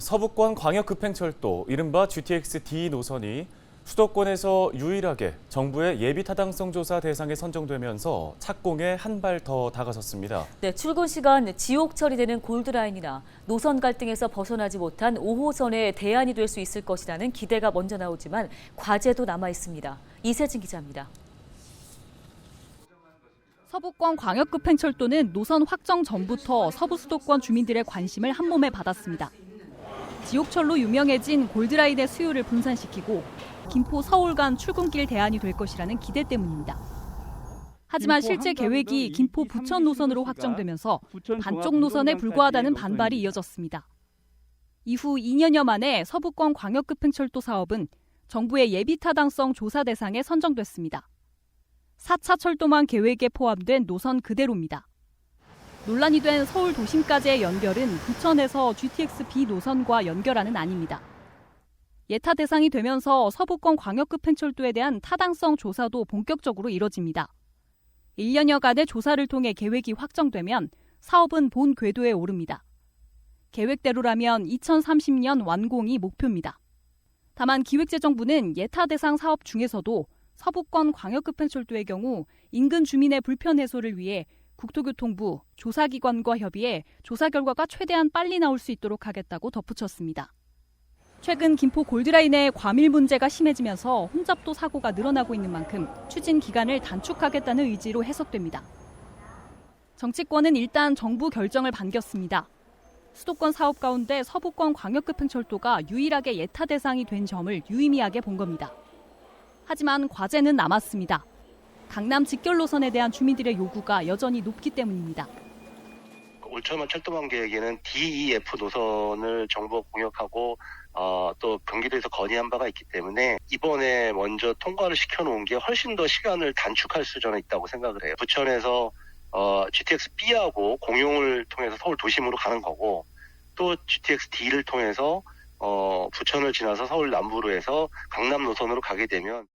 서부권 광역급행철도 이른바 GTX-D 노선이 수도권에서 유일하게 정부의 예비 타당성 조사 대상에 선정되면서 착공에 한 발 더 다가섰습니다. 네, 출근 시간 지옥 처리되는 골드라인이나 노선 갈등에서 벗어나지 못한 5호선의 대안이 될 수 있을 것이라는 기대가 먼저 나오지만 과제도 남아 있습니다. 이세진 기자입니다. 서부권 광역급행철도는 노선 확정 전부터 서부 수도권 주민들의 관심을 한몸에 받았습니다. 지옥철로 유명해진 골드라인의 수요를 분산시키고 김포 서울 간 출근길 대안이 될 것이라는 기대 때문입니다. 하지만 실제 계획이 김포 부천 노선으로 확정되면서 반쪽 노선에 불과하다는 반발이 이어졌습니다. 이후 2년여 만에 서부권 광역급행철도 사업은 정부의 예비 타당성 조사 대상에 선정됐습니다. 4차 철도망 계획에 포함된 노선 그대로입니다. 논란이 된 서울 도심까지의 연결은 부천에서 GTX-B 노선과 연결안은 아닙니다. 예타 대상이 되면서 서부권 광역급행철도에 대한 타당성 조사도 본격적으로 이뤄집니다. 1년여간의 조사를 통해 계획이 확정되면 사업은 본 궤도에 오릅니다. 계획대로라면 2030년 완공이 목표입니다. 다만 기획재정부는 예타 대상 사업 중에서도 서부권 광역급행철도의 경우 인근 주민의 불편 해소를 위해 국토교통부, 조사기관과 협의해 조사 결과가 최대한 빨리 나올 수 있도록 하겠다고 덧붙였습니다. 최근 김포 골드라인의 과밀 문제가 심해지면서 혼잡도 사고가 늘어나고 있는 만큼 추진 기간을 단축하겠다는 의지로 해석됩니다. 정치권은 일단 정부 결정을 반겼습니다. 수도권 사업 가운데 서부권 광역급행철도가 유일하게 예타 대상이 된 점을 유의미하게 본 겁니다. 하지만 과제는 남았습니다. 강남 직결 노선에 대한 주민들의 요구가 여전히 높기 때문입니다. 올초만 철도망 계획에는 DEF 노선을 정부가 공약하고 또 경기도에서 건의한 바가 있기 때문에 이번에 먼저 통과를 시켜놓은 게 훨씬 더 시간을 단축할 수 저는 있다고 생각을 해요. 부천에서 GTX-B하고 공용을 통해서 서울 도심으로 가는 거고 또 GTX-D를 통해서 부천을 지나서 서울 남부로 해서 강남 노선으로 가게 되면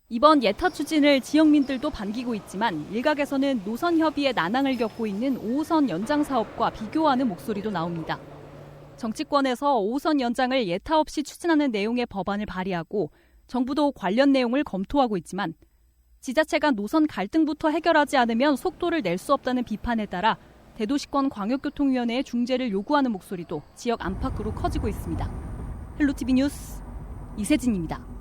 이번 예타 추진을 지역민들도 반기고 있지만 일각에서는 노선 협의에 난항을 겪고 있는 5호선 연장 사업과 비교하는 목소리도 나옵니다. 정치권에서 5호선 연장을 예타 없이 추진하는 내용의 법안을 발의하고 정부도 관련 내용을 검토하고 있지만 지자체 간 노선 갈등부터 해결하지 않으면 속도를 낼 수 없다는 비판에 따라 대도시권 광역교통위원회의 중재를 요구하는 목소리도 지역 안팎으로 커지고 있습니다. 헬로티비 뉴스 이세진입니다.